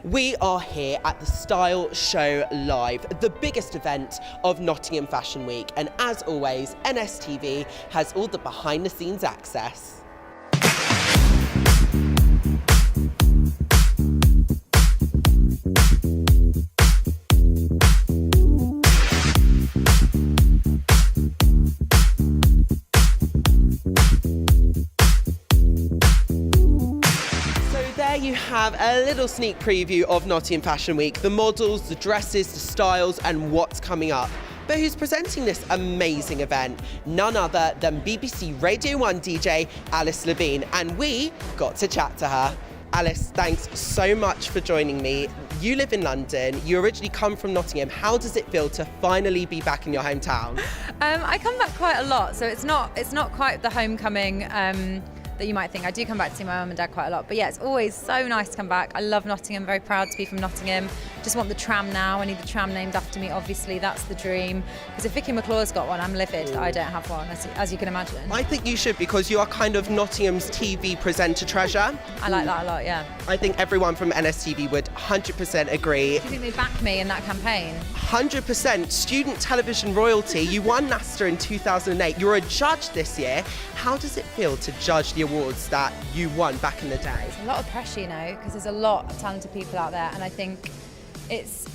We are here at the Style Show Live, the biggest event of Nottingham Fashion Week, and as always, NSTV has all the behind-the-scenes access. You have a little sneak preview of Nottingham Fashion Week, the models, the dresses, the styles and what's coming up. But who's presenting this amazing event? None other than BBC Radio 1 DJ Alice Levine, and we got to chat to her. Alice, thanks so much for joining me. You live in London, you originally come from Nottingham. How does it feel to finally be back in your hometown? I come back quite a lot, so it's not quite the homecoming that you might think. I do come back to see my mum and dad quite a lot, but yeah, it's always so nice to come back. I love Nottingham, very proud to be from Nottingham. Just want the tram now. I need the tram named after me, obviously. That's the dream. Because if Vicky McClure's got one, I'm livid that I don't have one, as you can imagine. I think you should, because you are kind of Nottingham's TV presenter treasure. I like that a lot, yeah. I think everyone from NSTV would 100% agree. Do you think they backed me in that campaign? 100%. Student television royalty. You won NASTA in 2008. You're a judge this year. How does it feel to judge the awards that you won back in the day? It's a lot of pressure, you know, because there's a lot of talented people out there, and I think it's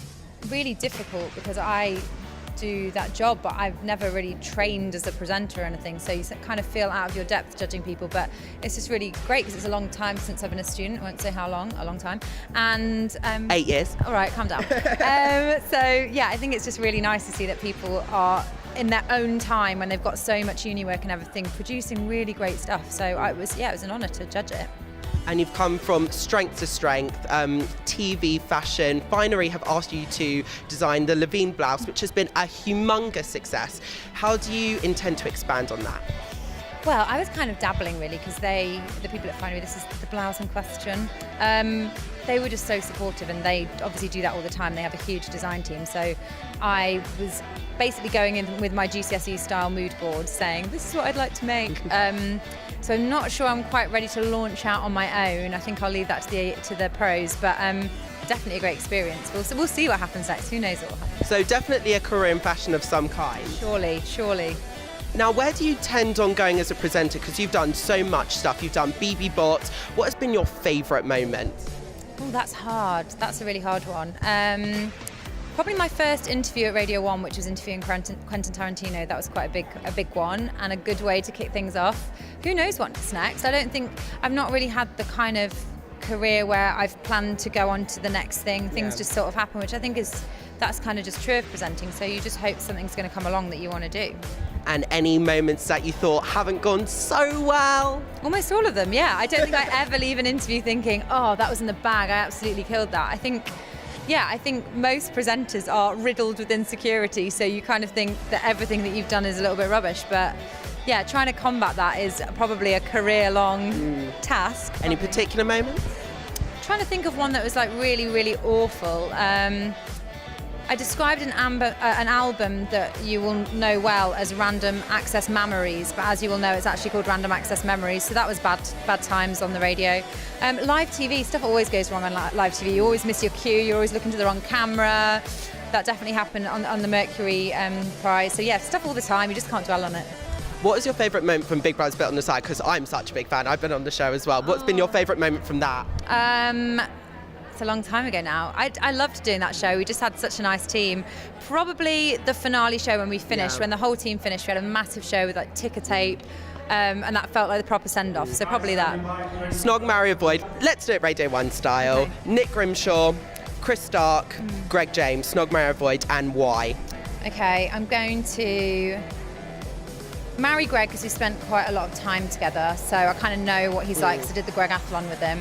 really difficult because I do that job, but I've never really trained as a presenter or anything, so you kind of feel out of your depth judging people. But it's just really great because it's a long time since I've been a student. I won't say how long, a long time. And 8 years. All right, calm down. So yeah, I think it's just really nice to see that people are in their own time, when they've got so much uni work and everything, producing really great stuff. So it was an honour to judge it. And you've come from strength to strength. TV, fashion, Finery have asked you to design the Levine blouse, which has been a humongous success. How do you intend to expand on that? Well, I was kind of dabbling really, because the people at Finery, this is the blouse in question, they were just so supportive, and they obviously do that all the time. They have a huge design team. So I was basically going in with my GCSE style mood board saying, this is what I'd like to make. So I'm not sure I'm quite ready to launch out on my own. I think I'll leave that to the pros, but definitely a great experience. We'll see what happens next. Who knows what will happen. So definitely a career in fashion of some kind. Surely. Now, where do you tend on going as a presenter? Because you've done so much stuff. You've done BB Bot. What has been your favourite moment? Oh, that's hard. That's a really hard one. Probably my first interview at Radio 1, which was interviewing Quentin Tarantino. That was quite a big one, and a good way to kick things off. Who knows what's next? I've not really had the kind of career where I've planned to go on to the next thing. Things just sort of happen, which I think that's kind of just true of presenting. So you just hope something's going to come along that you want to do. And any moments that you thought haven't gone so well? Almost all of them, yeah. I don't think I ever leave an interview thinking, oh, that was in the bag, I absolutely killed that. I think most presenters are riddled with insecurity, so you kind of think that everything that you've done is a little bit rubbish. But yeah, trying to combat that is probably a career-long task. Any particular moments? Trying to think of one that was like really, really awful. I described an album that you will know well as Random Access Memories, but as you will know, it's actually called Random Access Memories, so that was bad times on the radio. Live TV, stuff always goes wrong on live TV. You always miss your cue, you're always looking to the wrong camera. That definitely happened on the Mercury Prize. So yeah, stuff all the time, you just can't dwell on it. What is your favourite moment from Big Brother's Built on the Side? Because I'm such a big fan, I've been on the show as well. What's been your favourite moment from that? A long time ago now. I loved doing that show. We just had such a nice team. Probably the finale show when we finished, when the whole team finished. We had a massive show with like ticker tape, and that felt like the proper send-off. So probably that. Snog, marry, avoid. Let's do it Radio 1 style. Okay. Nick Grimshaw, Chris Stark, Greg James, Snog, marry, avoid, and why? Okay, I'm going to marry Greg because we spent quite a lot of time together. So I kind of know what he's like because I did the Gregathlon with him.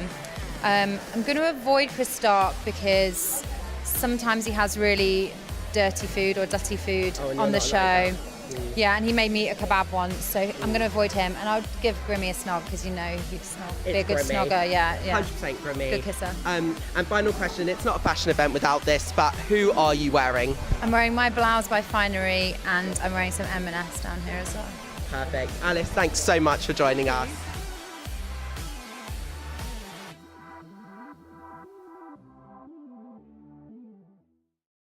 I'm going to avoid Chris Stark because sometimes he has really dirty food or dutty food on the show. Like yeah, and he made me a kebab once, so I'm going to avoid him. And I'll give Grimmy a snog because you know he'd be a good snogger. Yeah. 100% Grimmy. Good kisser. And final question, it's not a fashion event without this, but who are you wearing? I'm wearing my blouse by Finery, and I'm wearing some M&S down here as well. Perfect. Alice, thanks so much for joining us.